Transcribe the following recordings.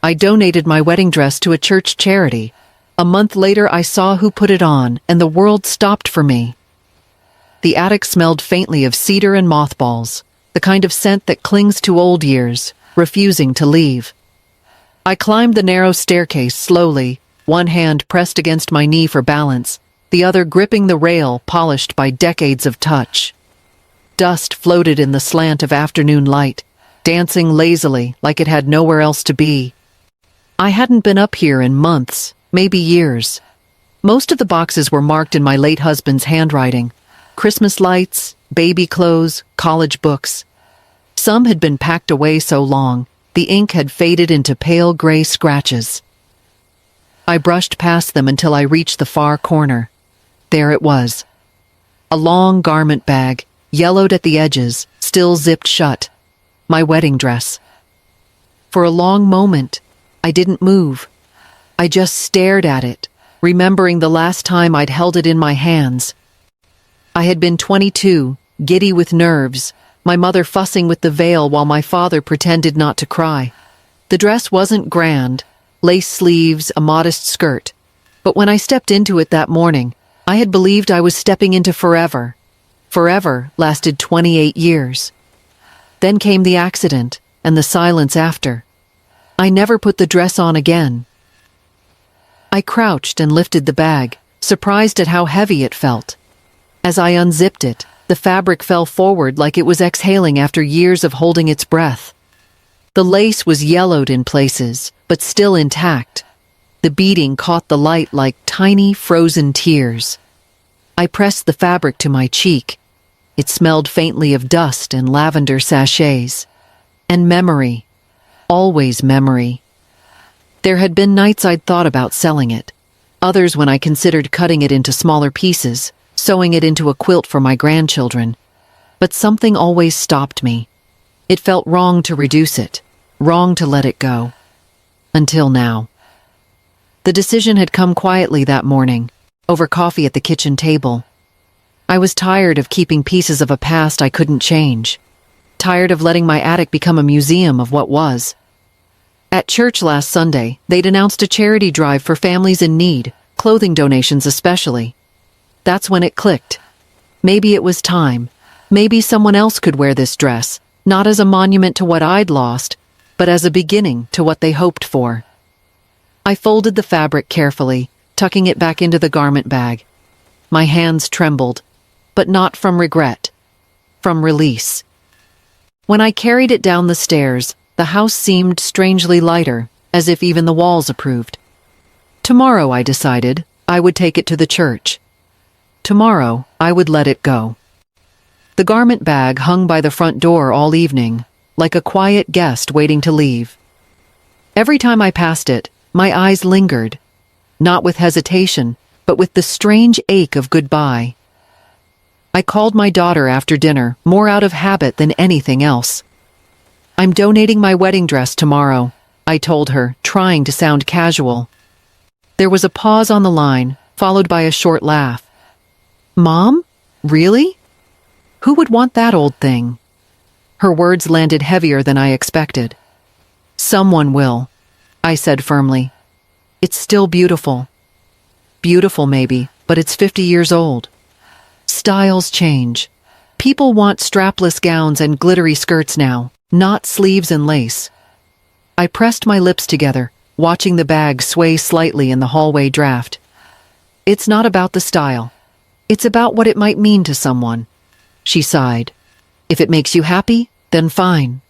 I donated my wedding dress to a church charity. A month later, I saw who put it on, and the world stopped for me. The attic smelled faintly of cedar and mothballs, the kind of scent that clings to old years, refusing to leave. I climbed the narrow staircase slowly, one hand pressed against my knee for balance, the other gripping the rail polished by decades of touch. Dust floated in the slant of afternoon light, dancing lazily like it had nowhere else to be. I hadn't been up here in months, maybe years. Most of the boxes were marked in my late husband's handwriting. Christmas lights, baby clothes, college books. Some had been packed away so long, the ink had faded into pale gray scratches. I brushed past them until I reached the far corner. There it was. A long garment bag, yellowed at the edges, still zipped shut. My wedding dress. For a long moment, I didn't move. I just stared at it, remembering the last time I'd held it in my hands. I had been 22, giddy with nerves, my mother fussing with the veil while my father pretended not to cry. The dress wasn't grand, lace sleeves, a modest skirt. But when I stepped into it that morning, I had believed I was stepping into forever. Forever lasted 28 years. Then came the accident, and the silence after. I never put the dress on again. I crouched and lifted the bag, surprised at how heavy it felt. As I unzipped it, the fabric fell forward like it was exhaling after years of holding its breath. The lace was yellowed in places, but still intact. The beading caught the light like tiny, frozen tears. I pressed the fabric to my cheek. It smelled faintly of dust and lavender sachets. And memory. Always memory. There had been nights I'd thought about selling it. Others when I considered cutting it into smaller pieces, sewing it into a quilt for my grandchildren. But something always stopped me. It felt wrong to reduce it, wrong to let it go. Until now. The decision had come quietly that morning, over coffee at the kitchen table. I was tired of keeping pieces of a past I couldn't change. Tired of letting my attic become a museum of what was. At church last Sunday, they'd announced a charity drive for families in need, clothing donations especially. That's when it clicked. Maybe it was time. Maybe someone else could wear this dress, not as a monument to what I'd lost, but as a beginning to what they hoped for. I folded the fabric carefully, tucking it back into the garment bag. My hands trembled, but not from regret, from release. When I carried it down the stairs, the house seemed strangely lighter, as if even the walls approved. Tomorrow, I decided, I would take it to the church. Tomorrow, I would let it go. The garment bag hung by the front door all evening, like a quiet guest waiting to leave. Every time I passed it, my eyes lingered, not with hesitation, but with the strange ache of goodbye. I called my daughter after dinner, more out of habit than anything else. "I'm donating my wedding dress tomorrow," I told her, trying to sound casual. There was a pause on the line, followed by a short laugh. "Mom? Really? Who would want that old thing?" Her words landed heavier than I expected. "Someone will," I said firmly. "It's still beautiful." Beautiful maybe, but it's 50 years old. Styles change. People want strapless gowns and glittery skirts now, not sleeves and lace. I pressed my lips together, watching the bag sway slightly in the hallway draft. "It's not about the style. It's about what it might mean to someone." She sighed. "If it makes you happy, then fine.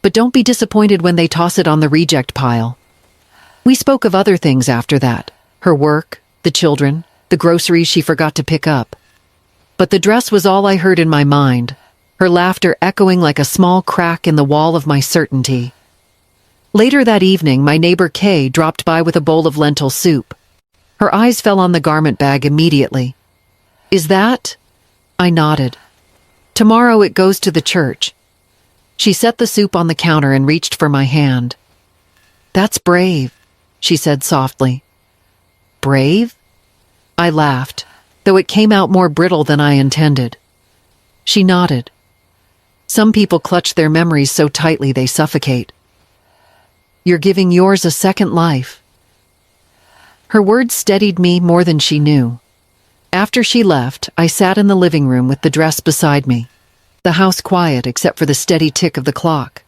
But don't be disappointed when they toss it on the reject pile." We spoke of other things after that. Her work, the children, the groceries she forgot to pick up. But the dress was all I heard in my mind, her laughter echoing like a small crack in the wall of my certainty. Later that evening, my neighbor Kay dropped by with a bowl of lentil soup. Her eyes fell on the garment bag immediately. "Is that?" I nodded. "Tomorrow it goes to the church." She set the soup on the counter and reached for my hand. "That's brave," she said softly. "Brave?" I laughed, though it came out more brittle than I intended. She nodded. "Some people clutch their memories so tightly they suffocate." You're giving yours a second life." Her words steadied me more than she knew. After she left, I sat in the living room with the dress beside me, the house quiet except for the steady tick of the clock.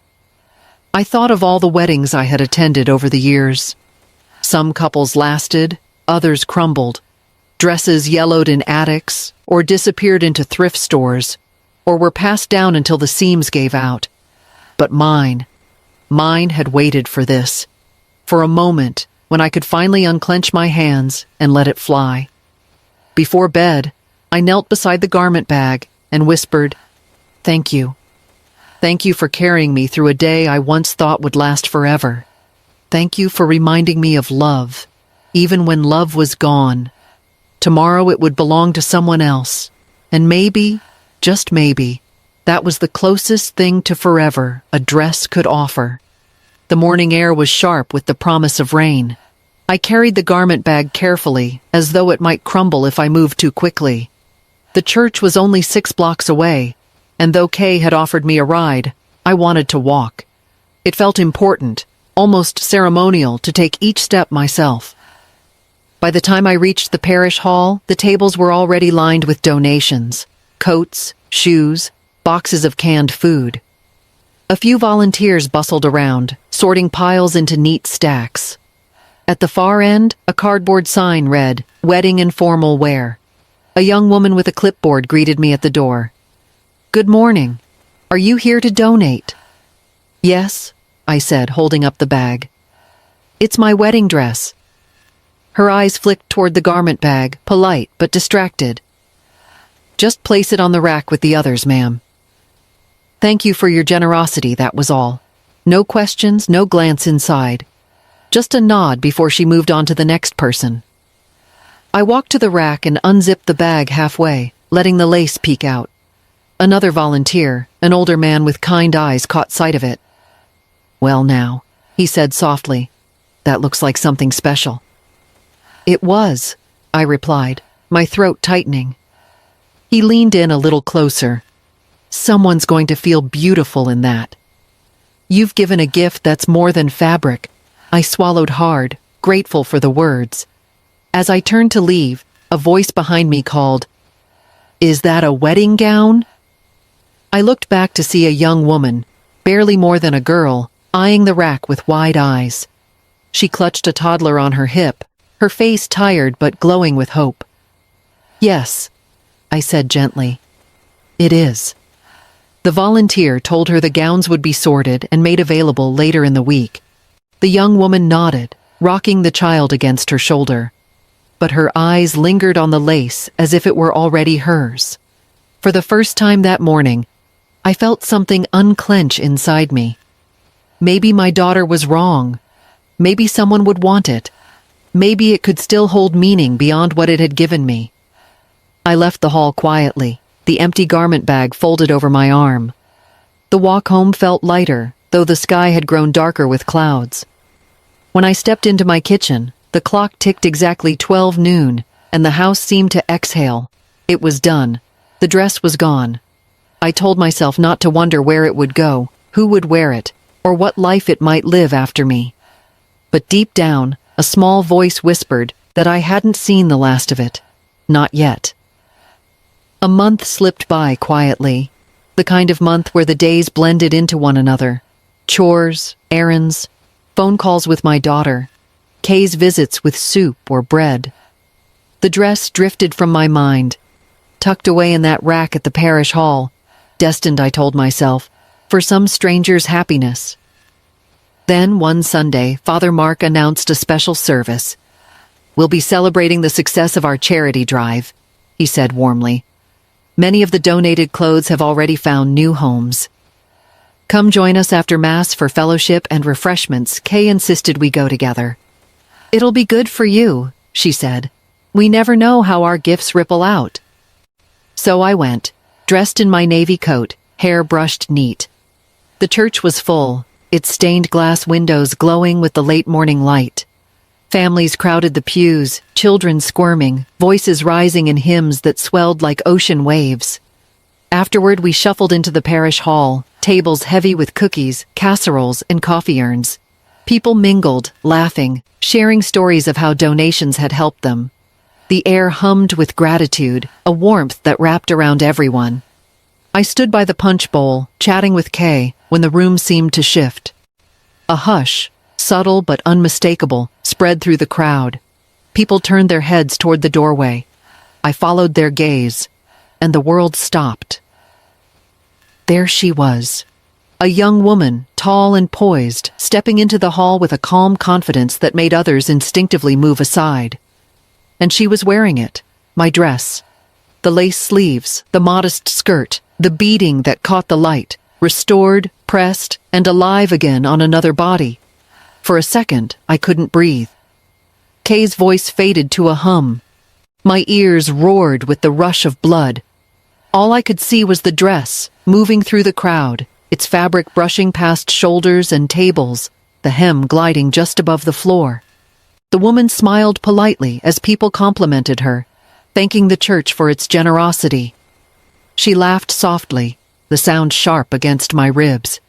I thought of all the weddings I had attended over the years. Some couples lasted, others crumbled. Dresses yellowed in attics, or disappeared into thrift stores, or were passed down until the seams gave out. But mine had waited for this, for a moment when I could finally unclench my hands and let it fly. Before bed, I knelt beside the garment bag and whispered, "Thank you. Thank you for carrying me through a day I once thought would last forever. Thank you for reminding me of love, even when love was gone. Tomorrow it would belong to someone else, and maybe, just maybe, that was the closest thing to forever a dress could offer." The morning air was sharp with the promise of rain. I carried the garment bag carefully, as though it might crumble if I moved too quickly. The church was only 6 blocks away, and though Kay had offered me a ride, I wanted to walk. It felt important, almost ceremonial, to take each step myself. By the time I reached the parish hall, the tables were already lined with donations: coats, shoes, boxes of canned food. A few volunteers bustled around, sorting piles into neat stacks. At the far end, a cardboard sign read, "Wedding Informal Wear." A young woman with a clipboard greeted me at the door. "Good morning. Are you here to donate?" "Yes," I said, holding up the bag. "It's my wedding dress." Her eyes flicked toward the garment bag, polite but distracted. "Just place it on the rack with the others, ma'am." "Thank you for your generosity," that was all. No questions, no glance inside. Just a nod before she moved on to the next person. I walked to the rack and unzipped the bag halfway, letting the lace peek out. Another volunteer, an older man with kind eyes, caught sight of it. "Well now," he said softly, "that looks like something special." "It was," I replied, my throat tightening. He leaned in a little closer. "Someone's going to feel beautiful in that. You've given a gift that's more than fabric." I swallowed hard, grateful for the words. As I turned to leave, a voice behind me called, "Is that a wedding gown?" I looked back to see a young woman, barely more than a girl, eyeing the rack with wide eyes. She clutched a toddler on her hip, her face tired but glowing with hope. "Yes," I said gently. "It is." The volunteer told her the gowns would be sorted and made available later in the week. The young woman nodded, rocking the child against her shoulder. But her eyes lingered on the lace as if it were already hers. For the first time that morning, I felt something unclench inside me. Maybe my daughter was wrong. Maybe someone would want it. Maybe it could still hold meaning beyond what it had given me. I left the hall quietly, the empty garment bag folded over my arm. The walk home felt lighter, though the sky had grown darker with clouds. When I stepped into my kitchen, the clock ticked exactly 12 noon, and the house seemed to exhale. It was done. The dress was gone. I told myself not to wonder where it would go, who would wear it, or what life it might live after me. But deep down, a small voice whispered that I hadn't seen the last of it. Not yet. A month slipped by quietly, the kind of month where the days blended into one another. Chores, errands, phone calls with my daughter, Kay's visits with soup or bread. The dress drifted from my mind, tucked away in that rack at the parish hall, destined, I told myself, for some stranger's happiness. Then, one Sunday, Father Mark announced a special service. "We'll be celebrating the success of our charity drive," he said warmly. "Many of the donated clothes have already found new homes. Come join us after Mass for fellowship and refreshments. Kay insisted we go together." "It'll be good for you," she said. "We never know how our gifts ripple out." So I went, dressed in my navy coat, hair brushed neat. The church was full, its stained glass windows glowing with the late morning light. Families crowded the pews, children squirming, voices rising in hymns that swelled like ocean waves. Afterward, we shuffled into the parish hall, tables heavy with cookies, casseroles, and coffee urns. People mingled, laughing, sharing stories of how donations had helped them. The air hummed with gratitude, a warmth that wrapped around everyone. I stood by the punch bowl, chatting with Kay, when the room seemed to shift. A hush, subtle but unmistakable, spread through the crowd. People turned their heads toward the doorway. I followed their gaze, and the world stopped. There she was. A young woman, tall and poised, stepping into the hall with a calm confidence that made others instinctively move aside. And she was wearing it, my dress. The lace sleeves, the modest skirt, the beading that caught the light, restored, pressed, and alive again on another body. For a second, I couldn't breathe. Kay's voice faded to a hum. My ears roared with the rush of blood. All I could see was the dress, moving through the crowd, its fabric brushing past shoulders and tables, the hem gliding just above the floor. The woman smiled politely as people complimented her, thanking the church for its generosity. She laughed softly, the sound sharp against my ribs.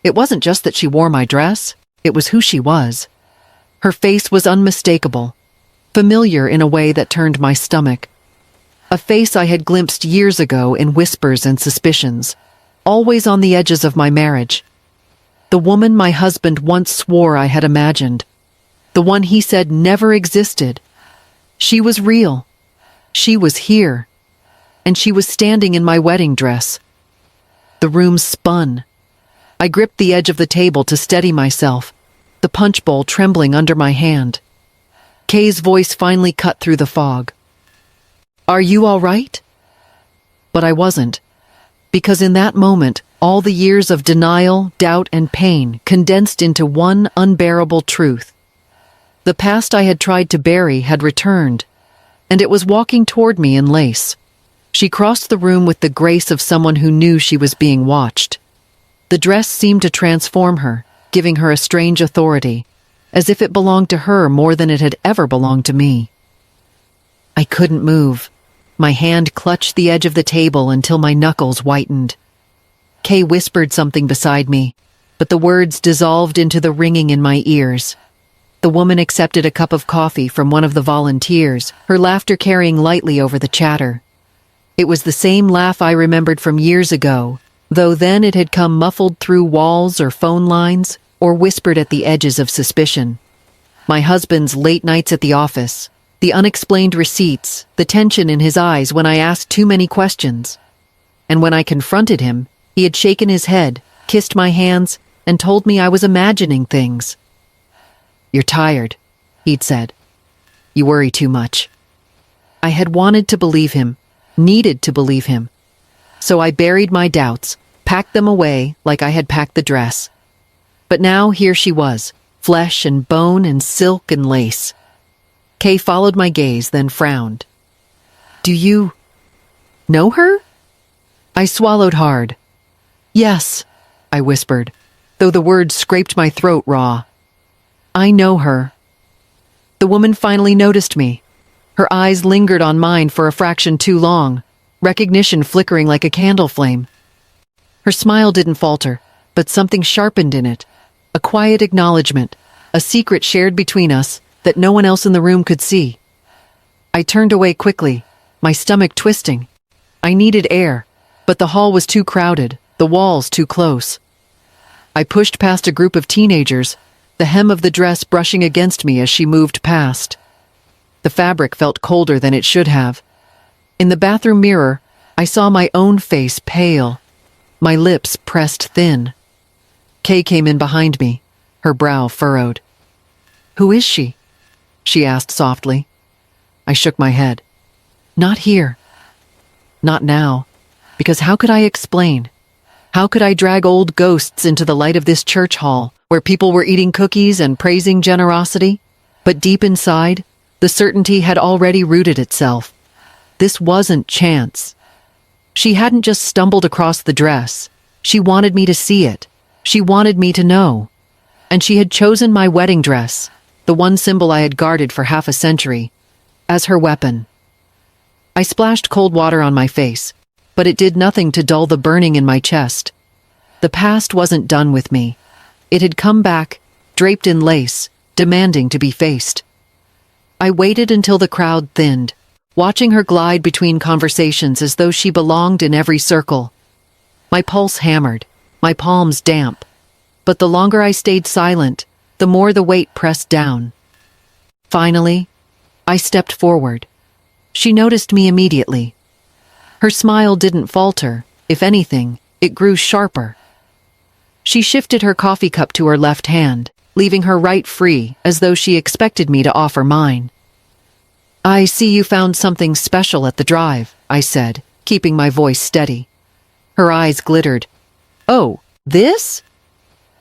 It wasn't just that she wore my dress, it was who she was. Her face was unmistakable, familiar in a way that turned my stomach. A face I had glimpsed years ago in whispers and suspicions, always on the edges of my marriage. The woman my husband once swore I had imagined. The one he said never existed. She was real. She was here. And she was standing in my wedding dress. The room spun. I gripped the edge of the table to steady myself, the punch bowl trembling under my hand. Kay's voice finally cut through the fog. "Are you all right?" But I wasn't, because in that moment, all the years of denial, doubt, and pain condensed into one unbearable truth. The past I had tried to bury had returned, and it was walking toward me in lace. She crossed the room with the grace of someone who knew she was being watched. The dress seemed to transform her, giving her a strange authority, as if it belonged to her more than it had ever belonged to me. I couldn't move. My hand clutched the edge of the table until my knuckles whitened. Kay whispered something beside me, but the words dissolved into the ringing in my ears. The woman accepted a cup of coffee from one of the volunteers, her laughter carrying lightly over the chatter. It was the same laugh I remembered from years ago, though then it had come muffled through walls or phone lines, or whispered at the edges of suspicion. My husband's late nights at the office, the unexplained receipts, the tension in his eyes when I asked too many questions. And when I confronted him, he had shaken his head, kissed my hands, and told me I was imagining things. "You're tired," he'd said. "You worry too much." I had wanted to believe him, needed to believe him. So I buried my doubts, packed them away like I had packed the dress. But now here she was, flesh and bone and silk and lace. Kay followed my gaze, then frowned. "Do you know her?" I swallowed hard. "Yes," I whispered, though the words scraped my throat raw. "I know her." The woman finally noticed me. Her eyes lingered on mine for a fraction too long, recognition flickering like a candle flame. Her smile didn't falter, but something sharpened in it. A quiet acknowledgement, a secret shared between us that no one else in the room could see. I turned away quickly, my stomach twisting. I needed air, but the hall was too crowded, the walls too close. I pushed past a group of teenagers, the hem of the dress brushing against me as she moved past. The fabric felt colder than it should have. In the bathroom mirror, I saw my own face pale, my lips pressed thin. Kay came in behind me, her brow furrowed. "Who is she?" she asked softly. I shook my head. "Not here. Not now. Because how could I explain? How could I drag old ghosts into the light of this church hall, where people were eating cookies and praising generosity? But deep inside, the certainty had already rooted itself. This wasn't chance. She hadn't just stumbled across the dress. She wanted me to see it. She wanted me to know. And she had chosen my wedding dress, the one symbol I had guarded for half a century, as her weapon. I splashed cold water on my face, but it did nothing to dull the burning in my chest. The past wasn't done with me. It had come back, draped in lace, demanding to be faced. I waited until the crowd thinned, watching her glide between conversations as though she belonged in every circle. My pulse hammered, my palms damp. But the longer I stayed silent, the more the weight pressed down. Finally, I stepped forward. She noticed me immediately. Her smile didn't falter. If anything, it grew sharper. She shifted her coffee cup to her left hand, leaving her right free, as though she expected me to offer mine. "I see you found something special at the drive," I said, keeping my voice steady. Her eyes glittered. "Oh, this?"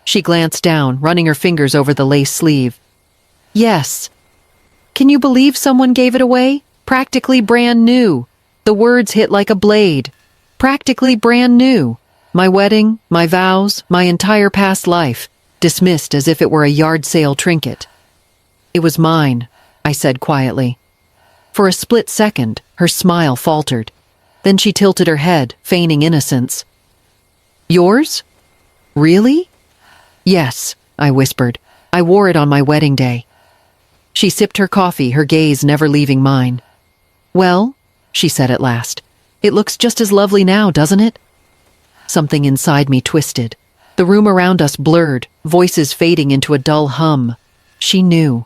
She glanced down, running her fingers over the lace sleeve. "Yes. Can you believe someone gave it away? Practically brand new." The words hit like a blade. Practically brand new. My wedding, my vows, my entire past life, dismissed as if it were a yard sale trinket. "It was mine," I said quietly. For a split second, her smile faltered. Then she tilted her head, feigning innocence. "Yours? Really?" "Yes," I whispered. "I wore it on my wedding day." She sipped her coffee, her gaze never leaving mine. "Well," she said at last, "it looks just as lovely now, doesn't it?" Something inside me twisted. The room around us blurred, voices fading into a dull hum. She knew.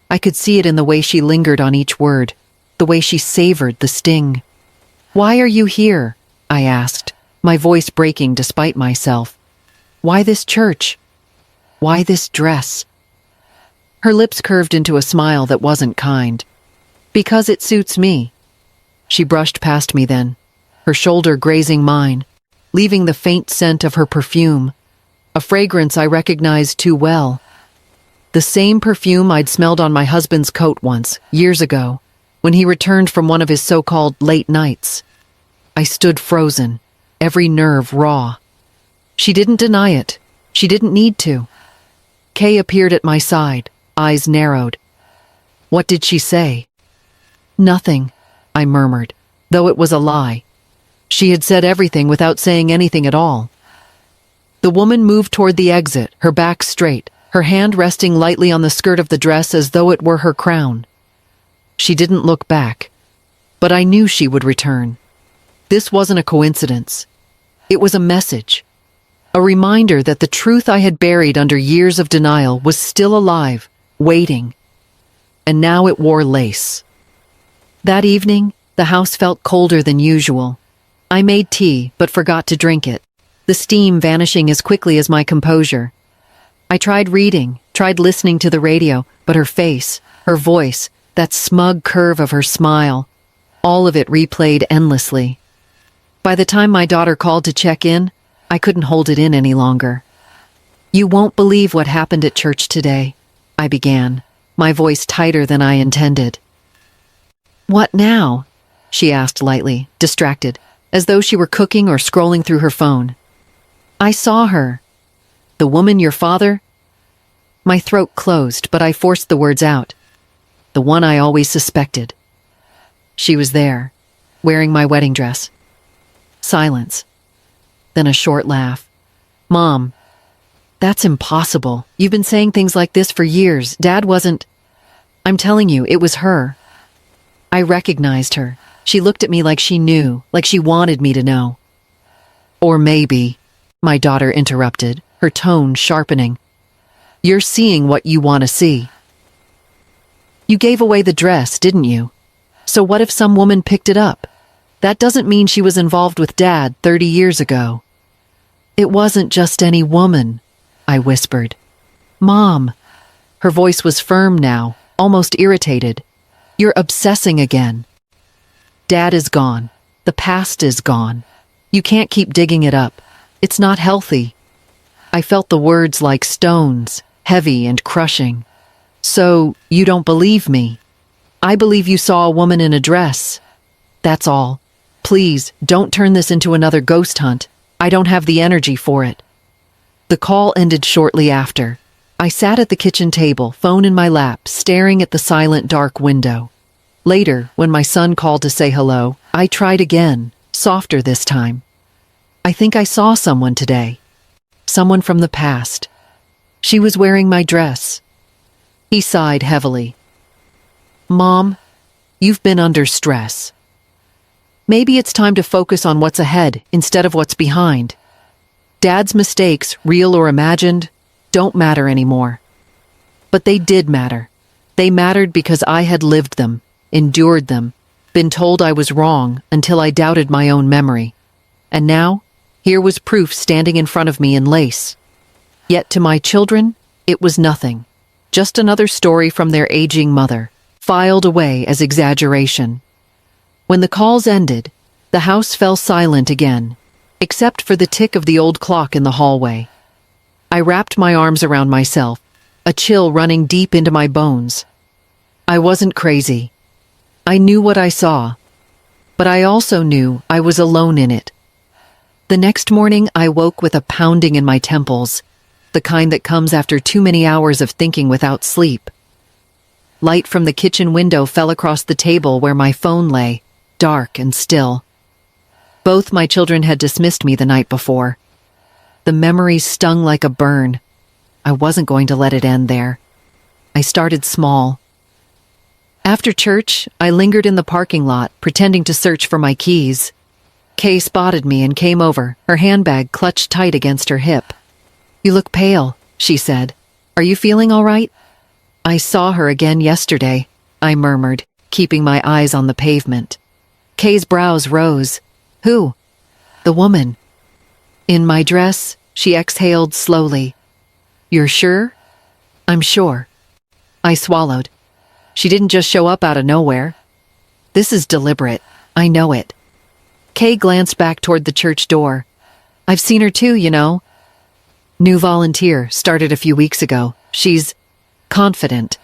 I could see it in the way she lingered on each word, the way she savored the sting. "Why are you here?" I asked, my voice breaking despite myself. "Why this church? Why this dress?" Her lips curved into a smile that wasn't kind. "Because it suits me." She brushed past me then, her shoulder grazing mine, leaving the faint scent of her perfume, a fragrance I recognized too well. The same perfume I'd smelled on my husband's coat once, years ago, when he returned from one of his so-called late nights. I stood frozen, every nerve raw. She didn't deny it. She didn't need to. Kay appeared at my side, eyes narrowed. "What did she say?" "Nothing," I murmured, though it was a lie. She had said everything without saying anything at all. The woman moved toward the exit, her back straight, her hand resting lightly on the skirt of the dress as though it were her crown. She didn't look back, but I knew she would return. This wasn't a coincidence. It was a message, a reminder that the truth I had buried under years of denial was still alive, waiting. And now it wore lace. That evening, the house felt colder than usual. I made tea, but forgot to drink it, the steam vanishing as quickly as my composure. I tried reading, tried listening to the radio, but her face, her voice, that smug curve of her smile, all of it replayed endlessly. By the time my daughter called to check in, I couldn't hold it in any longer. "You won't believe what happened at church today," I began, my voice tighter than I intended. "What now?" she asked lightly, distracted, as though she were cooking or scrolling through her phone. "I saw her." "The woman your father—" My throat closed, but I forced the words out. "The one I always suspected." She was there, wearing my wedding dress. Silence. Then a short laugh. "Mom, that's impossible. You've been saying things like this for years. Dad wasn't—" "I'm telling you, it was her." I recognized her. She looked at me like she knew, like she wanted me to know. "Or maybe," my daughter interrupted, her tone sharpening, "you're seeing what you want to see. You gave away the dress, didn't you? So what if some woman picked it up? That doesn't mean she was involved with Dad 30 years ago." "It wasn't just any woman," I whispered. "Mom." Her voice was firm now, almost irritated. "You're obsessing again. Dad is gone. The past is gone. You can't keep digging it up. It's not healthy." I felt the words like stones, heavy and crushing. "So, you don't believe me? I believe you saw a woman in a dress. That's all. Please, don't turn this into another ghost hunt. I don't have the energy for it." The call ended shortly after. I sat at the kitchen table, phone in my lap, staring at the silent, dark window. Later, when my son called to say hello, I tried again, softer this time. "I think I saw someone today. Someone from the past." She was wearing my dress. He sighed heavily. Mom, you've been under stress. Maybe it's time to focus on what's ahead instead of what's behind. Dad's mistakes, real or imagined, don't matter anymore. But they did matter. They mattered because I had lived them, endured them, been told I was wrong until I doubted my own memory. And now, here was proof standing in front of me in lace. Yet to my children, it was nothing. Just another story from their aging mother, filed away as exaggeration. When the calls ended, the house fell silent again, except for the tick of the old clock in the hallway. I wrapped my arms around myself, a chill running deep into my bones. I wasn't crazy. I knew what I saw, but I also knew I was alone in it. The next morning, I woke with a pounding in my temples, the kind that comes after too many hours of thinking without sleep. Light from the kitchen window fell across the table where my phone lay, dark and still. Both my children had dismissed me the night before. The memories stung like a burn. I wasn't going to let it end there. I started small. After church, I lingered in the parking lot, pretending to search for my keys. Kay spotted me and came over, her handbag clutched tight against her hip. You look pale, she said. Are you feeling all right? I saw her again yesterday, I murmured, keeping my eyes on the pavement. Kay's brows rose. Who? The woman. In my dress, she exhaled slowly. You're sure? I'm sure. I swallowed. She didn't just show up out of nowhere. This is deliberate. I know it. Kay glanced back toward the church door. I've seen her too, you know. New volunteer, started a few weeks ago. She's confident.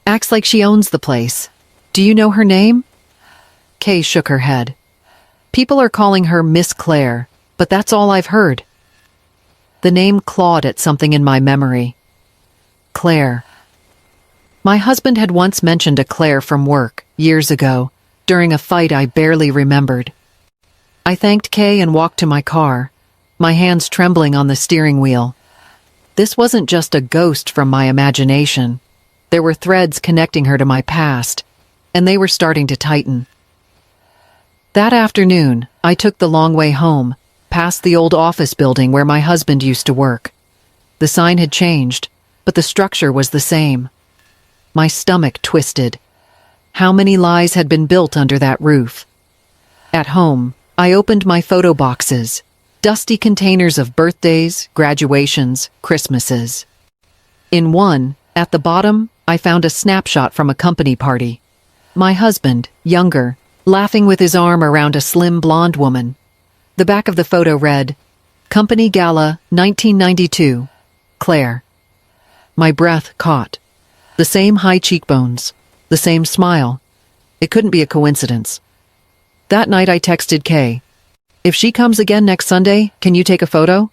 Acts like she owns the place. Do you know her name? Kay shook her head. People are calling her Miss Claire, but that's all I've heard. The name clawed at something in my memory. Claire. My husband had once mentioned a Claire from work, years ago, during a fight I barely remembered. I thanked Kay and walked to my car, my hands trembling on the steering wheel. This wasn't just a ghost from my imagination. There were threads connecting her to my past, and they were starting to tighten. That afternoon, I took the long way home, past the old office building where my husband used to work. The sign had changed, but the structure was the same. My stomach twisted. How many lies had been built under that roof? At home, I opened my photo boxes. Dusty containers of birthdays, graduations, Christmases. In one, at the bottom, I found a snapshot from a company party. My husband, younger, laughing with his arm around a slim blonde woman. The back of the photo read, Company Gala, 1992, Claire. My breath caught. The same high cheekbones, the same smile. It couldn't be a coincidence. That night I texted Kay. If she comes again next Sunday, can you take a photo?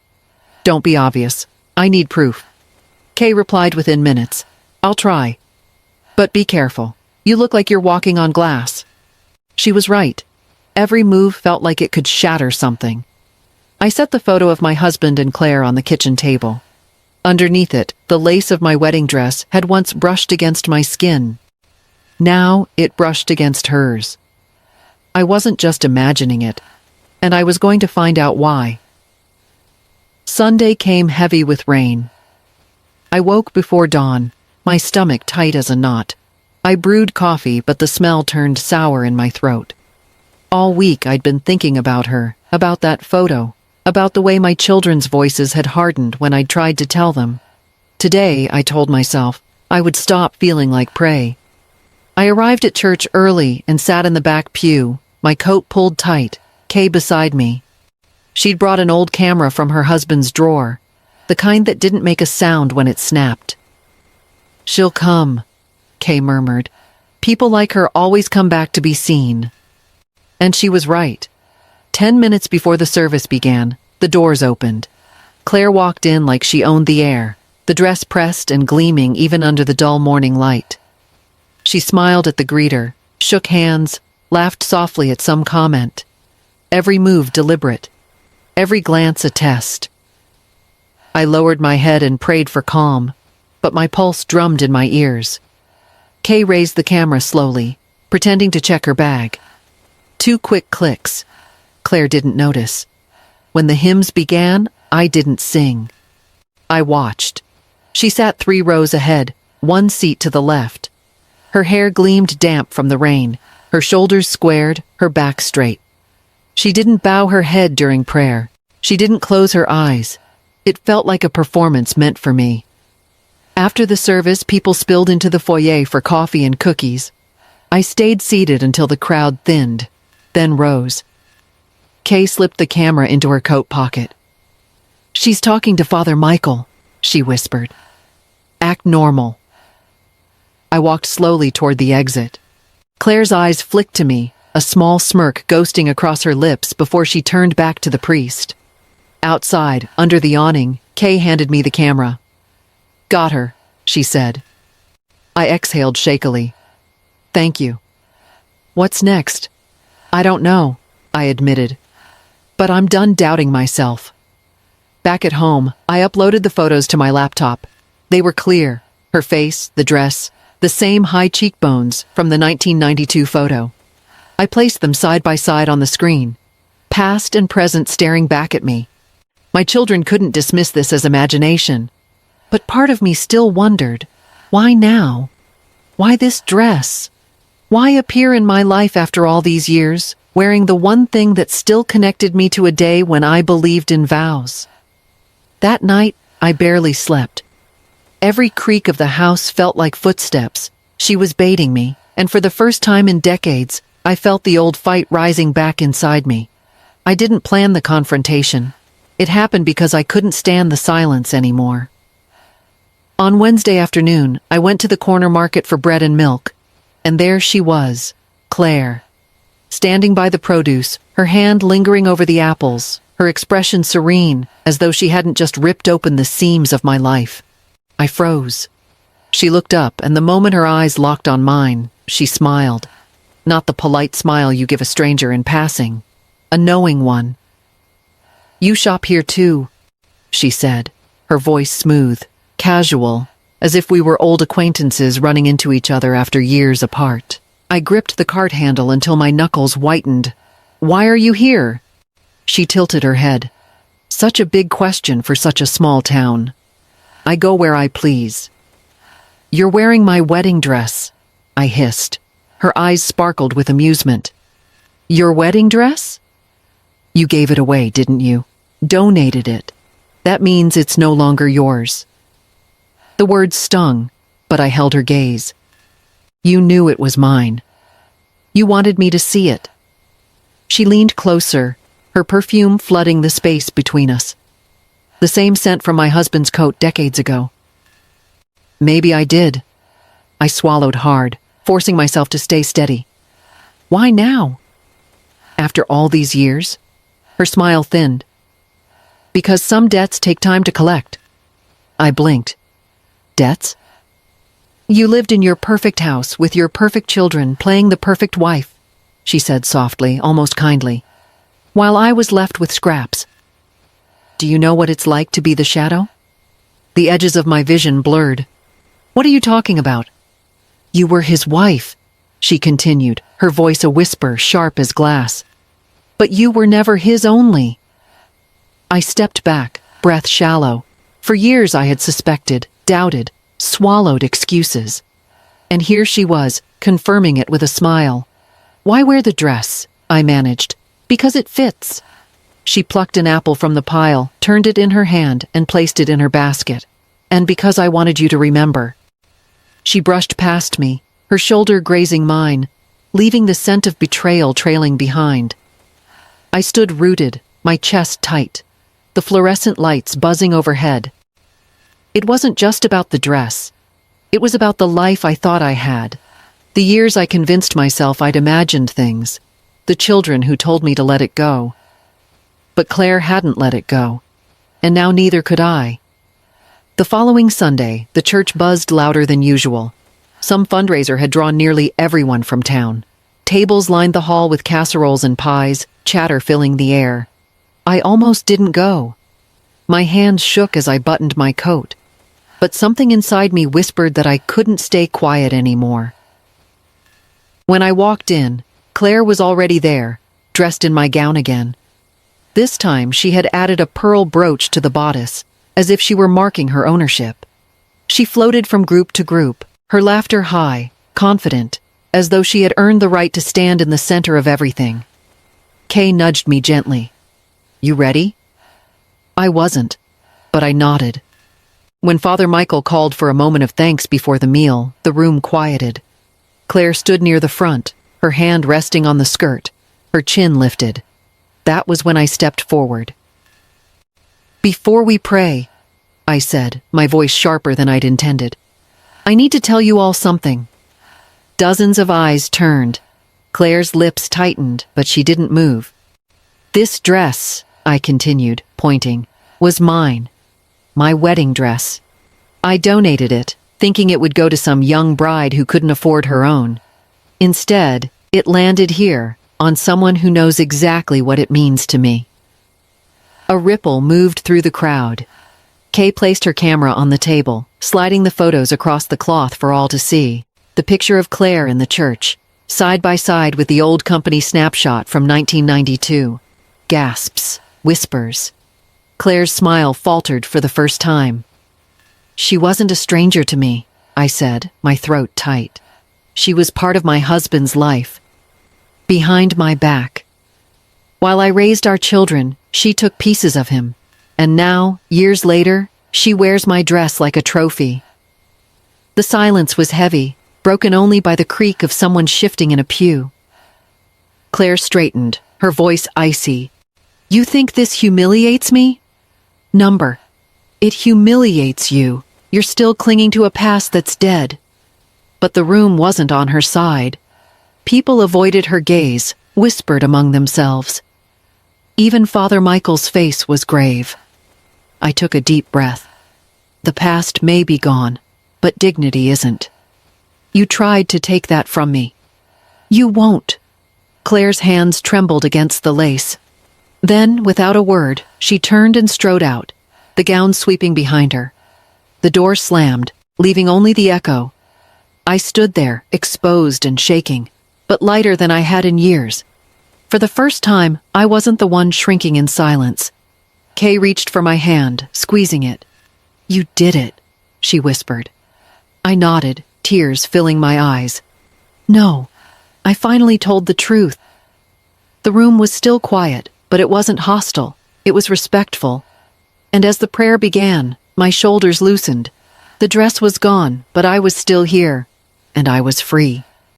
Don't be obvious. I need proof. Kay replied within minutes. I'll try. But be careful. You look like you're walking on glass. She was right. Every move felt like it could shatter something. I set the photo of my husband and Claire on the kitchen table. Underneath it, the lace of my wedding dress had once brushed against my skin. Now it brushed against hers. I wasn't just imagining it. And I was going to find out why. Sunday came heavy with rain. I woke before dawn, my stomach tight as a knot. I brewed coffee, but the smell turned sour in my throat. All week I'd been thinking about her, about that photo, about the way my children's voices had hardened when I'd tried to tell them. Today, I told myself, I would stop feeling like prey. I arrived at church early and sat in the back pew, my coat pulled tight, Kay beside me. She'd brought an old camera from her husband's drawer, the kind that didn't make a sound when it snapped. She'll come, Kay murmured. People like her always come back to be seen. And she was right. 10 minutes before the service began, the doors opened. Claire walked in like she owned the air, the dress pressed and gleaming even under the dull morning light. She smiled at the greeter, shook hands, laughed softly at some comment. Every move deliberate, every glance a test. I lowered my head and prayed for calm, but my pulse drummed in my ears. Kay raised the camera slowly, pretending to check her bag. 2 quick clicks. Claire didn't notice. When the hymns began, I didn't sing. I watched. She sat 3 rows ahead, 1 seat to the left. Her hair gleamed damp from the rain, her shoulders squared, her back straight. She didn't bow her head during prayer. She didn't close her eyes. It felt like a performance meant for me. After the service, people spilled into the foyer for coffee and cookies. I stayed seated until the crowd thinned, then rose. Kay slipped the camera into her coat pocket. "She's talking to Father Michael," she whispered. "Act normal." I walked slowly toward the exit. Claire's eyes flicked to me, a small smirk ghosting across her lips before she turned back to the priest. Outside, under the awning, Kay handed me the camera. "Got her," she said. I exhaled shakily. "Thank you." "What's next?" "I don't know," I admitted. "But I'm done doubting myself." Back at home, I uploaded the photos to my laptop. They were clear, her face, the dress, the same high cheekbones from the 1992 photo. I placed them side by side on the screen, past and present staring back at me. My children couldn't dismiss this as imagination, but part of me still wondered, why now? Why this dress? Why appear in my life after all these years, wearing the one thing that still connected me to a day when I believed in vows? That night, I barely slept. Every creak of the house felt like footsteps. She was baiting me, and for the first time in decades, I felt the old fight rising back inside me. I didn't plan the confrontation. It happened because I couldn't stand the silence anymore. On Wednesday afternoon, I went to the corner market for bread and milk, and there she was, Claire. Standing by the produce, her hand lingering over the apples, her expression serene, as though she hadn't just ripped open the seams of my life. I froze. She looked up, and the moment her eyes locked on mine, she smiled. Not the polite smile you give a stranger in passing. A knowing one. "You shop here too," she said, her voice smooth, casual, as if we were old acquaintances running into each other after years apart. I gripped the cart handle until my knuckles whitened. "Why are you here?" She tilted her head. Such a big question for such a small town. "I go where I please." "You're wearing my wedding dress," I hissed. Her eyes sparkled with amusement. "Your wedding dress?" "You gave it away, didn't you? Donated it. That means it's no longer yours." The words stung, but I held her gaze. "You knew it was mine. You wanted me to see it." She leaned closer, her perfume flooding the space between us. The same scent from my husband's coat decades ago. "Maybe I did." I swallowed hard, forcing myself to stay steady. "Why now?" "After all these years?" Her smile thinned. "Because some debts take time to collect." I blinked. "Debts?" "You lived in your perfect house with your perfect children, playing the perfect wife," she said softly, almost kindly, "while I was left with scraps. Do you know what it's like to be the shadow?" The edges of my vision blurred. "What are you talking about?" "You were his wife," she continued, her voice a whisper, sharp as glass. "But you were never his only." I stepped back, breath shallow. For years I had suspected, doubted, swallowed excuses. And here she was, confirming it with a smile. "Why wear the dress?" I managed. "Because it fits." She plucked an apple from the pile, turned it in her hand, and placed it in her basket. "And because I wanted you to remember." She brushed past me, her shoulder grazing mine, leaving the scent of betrayal trailing behind. I stood rooted, my chest tight, the fluorescent lights buzzing overhead. It wasn't just about the dress. It was about the life I thought I had, the years I convinced myself I'd imagined things, the children who told me to let it go. But Claire hadn't let it go, and now neither could I. The following Sunday, the church buzzed louder than usual. Some fundraiser had drawn nearly everyone from town. Tables lined the hall with casseroles and pies, chatter filling the air. I almost didn't go. My hands shook as I buttoned my coat, but something inside me whispered that I couldn't stay quiet anymore. When I walked in, Claire was already there, dressed in my gown again. This time she had added a pearl brooch to the bodice, as if she were marking her ownership. She floated from group to group, her laughter high, confident, as though she had earned the right to stand in the center of everything. Kay nudged me gently. "You ready?" I wasn't, but I nodded. When Father Michael called for a moment of thanks before the meal, the room quieted. Claire stood near the front, her hand resting on the skirt, her chin lifted. That was when I stepped forward. "Before we pray," I said, my voice sharper than I'd intended, "I need to tell you all something." Dozens of eyes turned. Claire's lips tightened, but she didn't move. "This dress," I continued, pointing, "was mine. My wedding dress. I donated it, thinking it would go to some young bride who couldn't afford her own. Instead, it landed here, on someone who knows exactly what it means to me." A ripple moved through the crowd. Kay placed her camera on the table, sliding the photos across the cloth for all to see. The picture of Claire in the church, side by side with the old company snapshot from 1992. Gasps, whispers. Claire's smile faltered for the first time. "She wasn't a stranger to me," I said, my throat tight. "She was part of my husband's life. Behind my back. While I raised our children, she took pieces of him. And now, years later, she wears my dress like a trophy." The silence was heavy, broken only by the creak of someone shifting in a pew. Claire straightened, her voice icy. "You think this humiliates me?" "Number. It humiliates you. You're still clinging to a past that's dead." But the room wasn't on her side. People avoided her gaze, whispered among themselves. Even Father Michael's face was grave. I took a deep breath. The past may be gone, but dignity isn't. You tried to take that from me. You won't. Claire's hands trembled against the lace. Then, without a word, she turned and strode out, the gown sweeping behind her. The door slammed, leaving only the echo. I stood there, exposed and shaking, but lighter than I had in years. For the first time, I wasn't the one shrinking in silence. Kay reached for my hand, squeezing it. "You did it," she whispered. I nodded, tears filling my eyes. "No, I finally told the truth." The room was still quiet, but it wasn't hostile. It was respectful. And as the prayer began, my shoulders loosened. The dress was gone, but I was still here, and I was free.